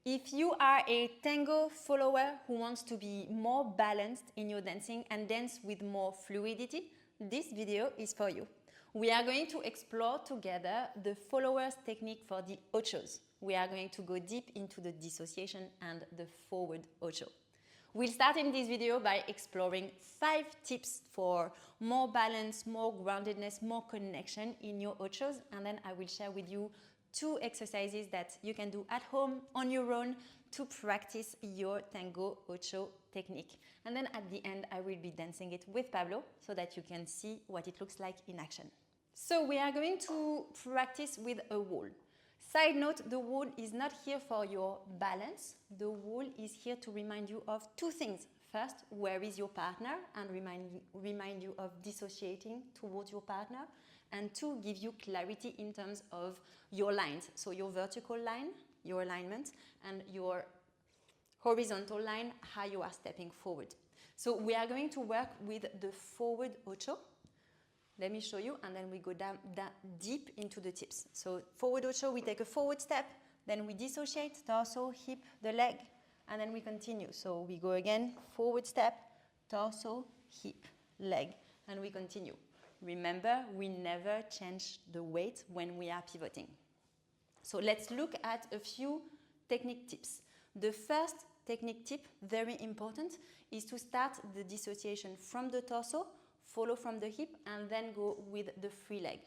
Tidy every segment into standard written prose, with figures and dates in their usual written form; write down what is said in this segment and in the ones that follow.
If you are a tango follower who wants to be more balanced in your dancing and dance with more fluidity, this video is for you. We are going to explore together the followers technique for the Ochos. We are going to go deep into the dissociation and the forward Ocho. We'll start in this video by exploring 5 tips for more balance, more groundedness, more connection in your Ochos, and then I will share with you 2 exercises that you can do at home on your own to practice your Tango Ocho technique. And then at the end, I will be dancing it with Pablo so that you can see what it looks like in action. So we are going to practice with a wall. Side note, the wall is not here for your balance. The wall is here to remind you of 2 things. First, where is your partner, and remind you of dissociating towards your partner. And 2, give you clarity in terms of your lines. So your vertical line, your alignment, and your horizontal line, how you are stepping forward. So we are going to work with the forward Ocho. Let me show you, and then we go down deep into the tips. So forward Ocho, we take a forward step, then we dissociate, torso, hip, the leg, and then we continue. So we go again, forward step, torso, hip, leg, and we continue. Remember, we never change the weight when we are pivoting. So let's look at a few technique tips. The first technique tip, very important, is to start the dissociation from the torso, follow from the hip, and then go with the free leg.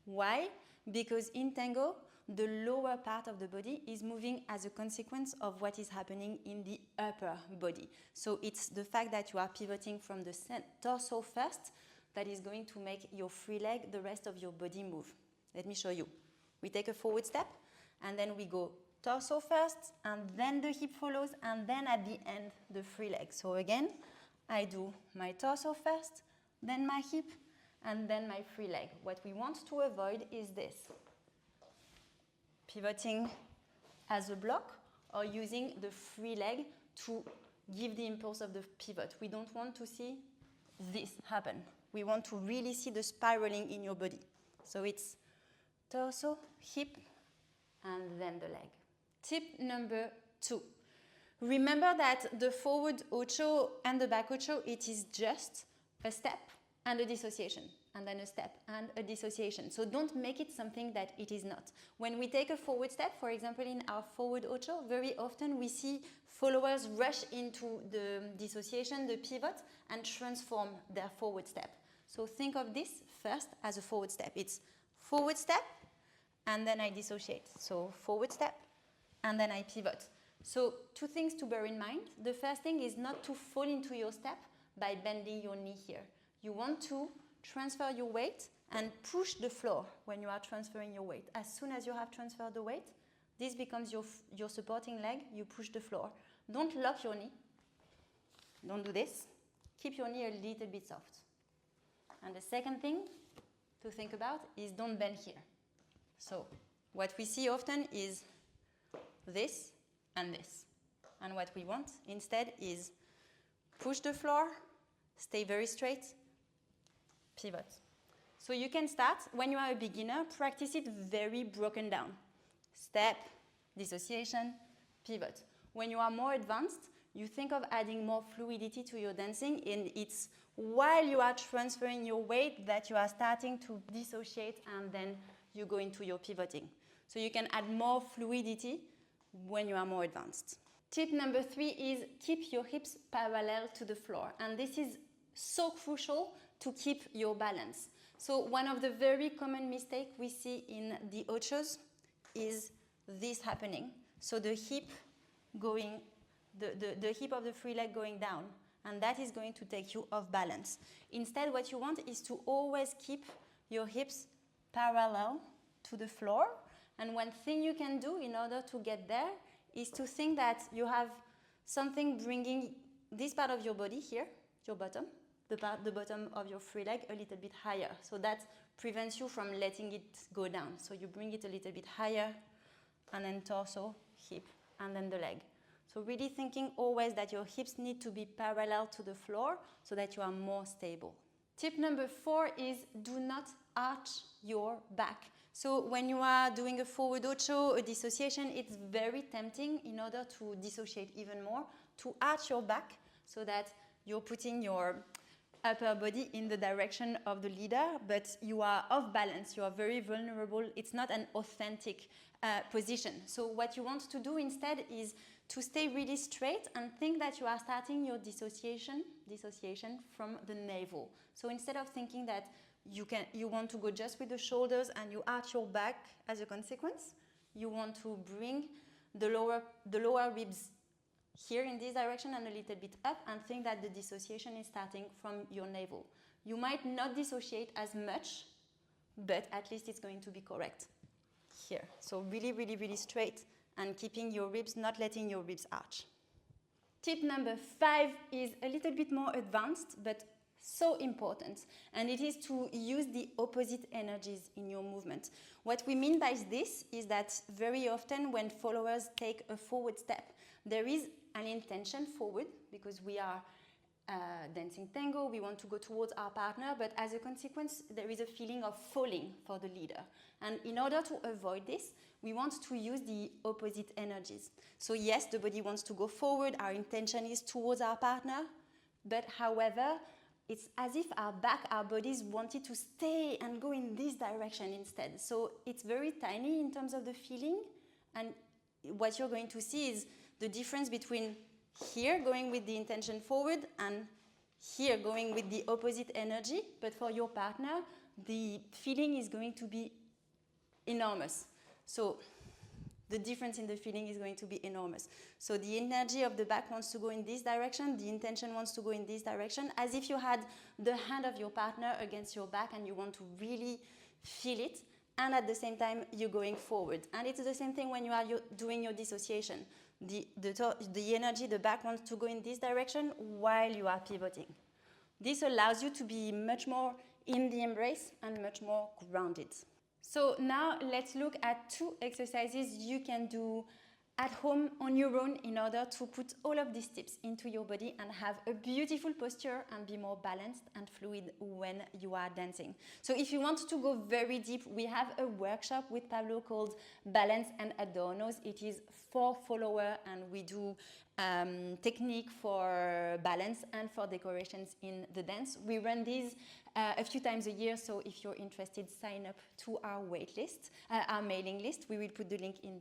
Why? Because in tango, the lower part of the body is moving as a consequence of what is happening in the upper body. So it's the fact that you are pivoting from the torso first that is going to make your free leg, the rest of your body move. Let me show you. We take a forward step, and then we go torso first, and then the hip follows, and then at the end, the free leg. So again, I do my torso first, then my hip, and then my free leg. What we want to avoid is this. Pivoting as a block or using the free leg to give the impulse of the pivot. We don't want to see this happen. We want to really see the spiraling in your body. So it's torso, hip, and then the leg. Tip number 2. Remember that the forward Ocho and the back Ocho, it is just a step and a dissociation, and then a step and a dissociation. So don't make it something that it is not. When we take a forward step, for example, in our forward Ocho, very often we see followers rush into the dissociation, the pivot, and transform their forward step. So think of this first as a forward step. It's forward step, and then I dissociate. So forward step, and then I pivot. So 2 things to bear in mind. The first thing is not to fall into your step by bending your knee here. You want to transfer your weight and push the floor when you are transferring your weight. As soon as you have transferred the weight, this becomes your supporting leg. You push the floor. Don't lock your knee. Don't do this. Keep your knee a little bit soft. And the second thing to think about is don't bend here. So what we see often is this and this. And what we want instead is push the floor, stay very straight, pivot. So you can start, when you are a beginner, practice it very broken down. Step, dissociation, pivot. When you are more advanced, you think of adding more fluidity to your dancing, and it's while you are transferring your weight that you are starting to dissociate, and then you go into your pivoting. So you can add more fluidity when you are more advanced. Tip number 3 is keep your hips parallel to the floor. And this is so crucial to keep your balance. So one of the very common mistakes we see in the Ochos is this happening. So the hip going, the hip of the free leg going down, and that is going to take you off balance. Instead, what you want is to always keep your hips parallel to the floor. And one thing you can do in order to get there is to think that you have something bringing this part of your body here, your bottom, the bottom of your free leg a little bit higher. So that prevents you from letting it go down. So you bring it a little bit higher, and then torso, hip, and then the leg. So really thinking always that your hips need to be parallel to the floor so that you are more stable. Tip number 4 is do not arch your back. So when you are doing a forward ocho, a dissociation, it's very tempting in order to dissociate even more, to arch your back so that you're putting your upper body in the direction of the leader, but you are off balance, you are very vulnerable, it's not an authentic position. So what you want to do instead is to stay really straight and think that you are starting your dissociation from the navel. So instead of thinking that you want to go just with the shoulders and you arch your back as a consequence, you want to bring the lower ribs here in this direction and a little bit up, and think that the dissociation is starting from your navel. You might not dissociate as much, but at least it's going to be correct here. So really, really, really straight and keeping your ribs, not letting your ribs arch. Tip number 5 is a little bit more advanced, but so important, and it is to use the opposite energies in your movement. What we mean by this is that very often when followers take a forward step, there is an intention forward because we are dancing tango, we want to go towards our partner, but as a consequence, there is a feeling of falling for the leader. And in order to avoid this, we want to use the opposite energies. So yes, the body wants to go forward, our intention is towards our partner, but however, it's as if our bodies wanted to stay and go in this direction instead. So it's very tiny in terms of the feeling, and what you're going to see is the difference between here going with the intention forward and here going with the opposite energy, but for your partner, the feeling is going to be enormous. So the difference in the feeling is going to be enormous. So the energy of the back wants to go in this direction, the intention wants to go in this direction, as if you had the hand of your partner against your back and you want to really feel it, and at the same time you're going forward. And it's the same thing when you are doing your dissociation. The energy, the back wants to go in this direction while you are pivoting. This allows you to be much more in the embrace and much more grounded. So now let's look at 2 exercises you can do at home on your own in order to put all of these tips into your body and have a beautiful posture and be more balanced and fluid when you are dancing. So if you want to go very deep, we have a workshop with Pablo called Balance and Adornos. It is for follower, and we do technique for balance and for decorations in the dance. We run these a few times a year, so if you're interested, sign up to our our mailing list. We will put the link in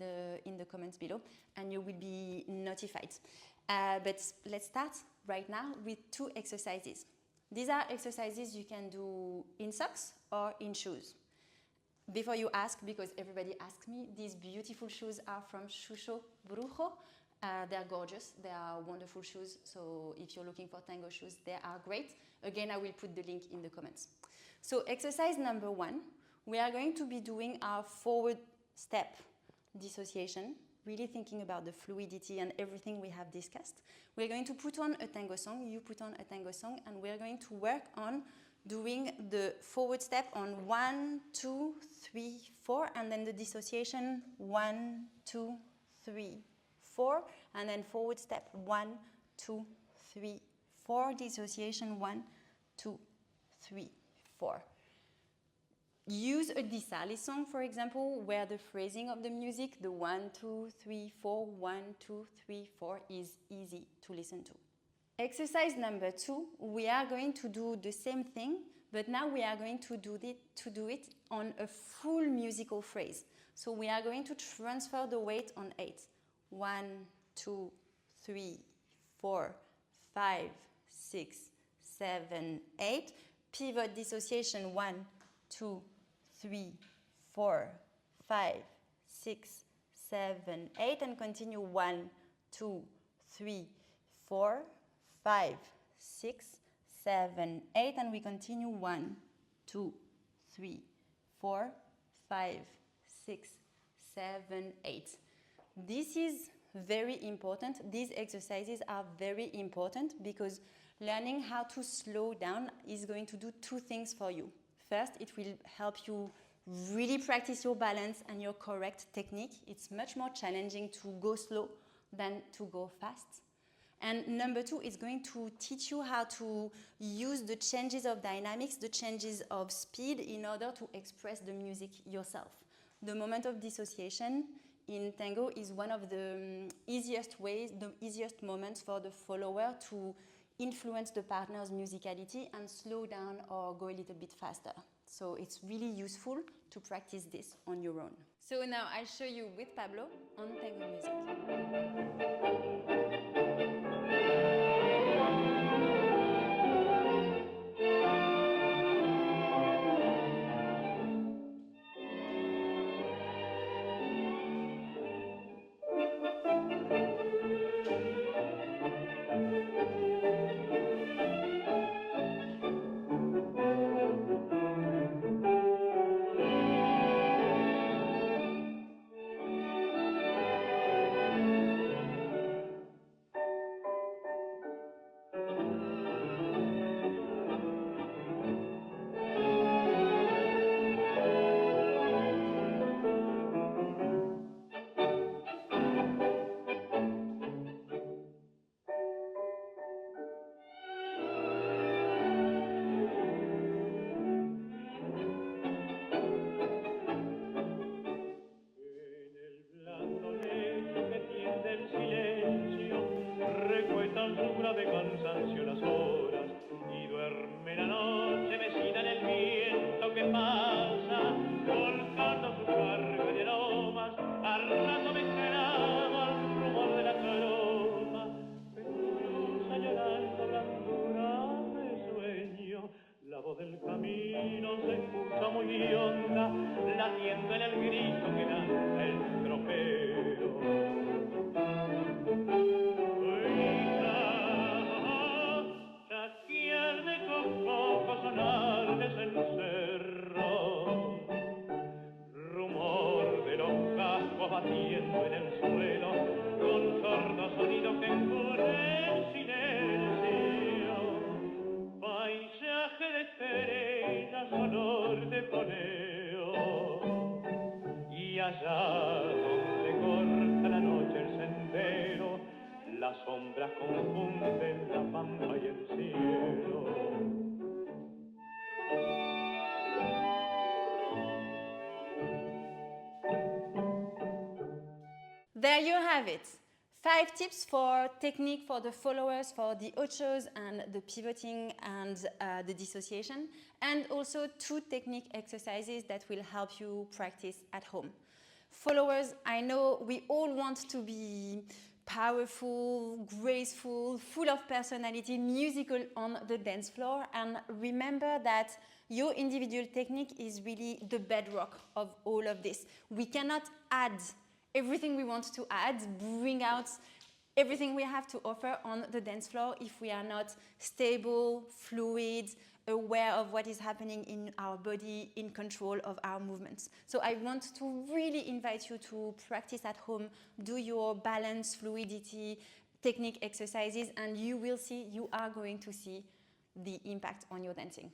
the comments below, and you will be notified. But let's start right now with 2 exercises. These are exercises you can do in socks or in shoes. Before you ask, because everybody asks me, these beautiful shoes are from Ocho Brujo. They're gorgeous, they are wonderful shoes, so if you're looking for tango shoes, they are great. Again, I will put the link in the comments. So exercise number 1, we are going to be doing our forward step dissociation, really thinking about the fluidity and everything we have discussed. We're going to put on a tango song, you put on a tango song, and we're going to work on doing the forward step on 1, 2, 3, 4, and then the dissociation 1, 2, 3, 4, and then forward step 1, 2, 3, 4, dissociation 1, 2, 3, 4. Use a Dissali song, for example, where the phrasing of the music, the 1, 2, 3, 4, 1, 2, 3, 4 is easy to listen to. Exercise number 2, we are going to do the same thing, but now we are going to do it on a full musical phrase. So we are going to transfer the weight on 8. 1, 2, 3, 4, 5, 6, 7, 8. Pivot dissociation 1, 2, 3, 4, 5, 6, 7, 8, and continue 1, 2, 3, 4, 5, 6, 7, 8, and we continue 1, 2, 3, 4, 5, 6, 7, 8. This is very important. These exercises are very important because learning how to slow down is going to do 2 things for you. First, it will help you really practice your balance and your correct technique. It's much more challenging to go slow than to go fast. And number 2, it's going to teach you how to use the changes of dynamics, the changes of speed in order to express the music yourself. the moment of dissociation in tango is one of the easiest ways, the easiest moments for the follower to influence the partner's musicality and slow down or go a little bit faster. So it's really useful to practice this on your own. So now I'll show you with Pablo on tango music. De cansancio las horas y duerme la noche mecida en el viento que pasa, volcando su carga de aromas, al rato me enteraba al rumor de la caroma, pero cruza llorando blandura de sueño, la voz del camino se escucha muy honda, latiendo en el grito que lanza el tropero. Sonar desde el cerro, rumor de los cascos batiendo en el suelo, con sordo sonido que encubre el silencio, paisaje de estrellas, olor de poleo, y allá donde corta la noche el sendero, las sombras confunden la pampa y el cielo. There you have it. 5 tips for technique for the followers, for the Ochos and the pivoting and the dissociation, and also 2 technique exercises that will help you practice at home. Followers, I know we all want to be powerful, graceful, full of personality, musical on the dance floor, and remember that your individual technique is really the bedrock of all of this. We cannot add everything we want to add, bring out everything we have to offer on the dance floor if we are not stable, fluid, aware of what is happening in our body, in control of our movements. So I want to really invite you to practice at home, do your balance, fluidity, technique exercises, and you will see, you are going to see the impact on your dancing.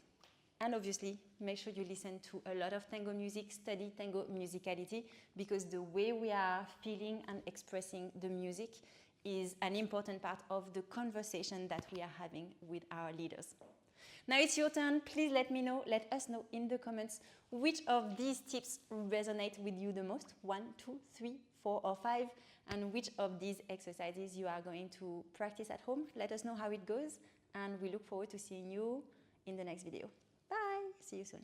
And obviously, make sure you listen to a lot of tango music, study tango musicality, because the way we are feeling and expressing the music is an important part of the conversation that we are having with our leaders. Now it's your turn. Please let us know in the comments which of these tips resonate with you the most, 1, 2, 3, 4, or 5, and which of these exercises you are going to practice at home. Let us know how it goes, and we look forward to seeing you in the next video. Bye! See you soon.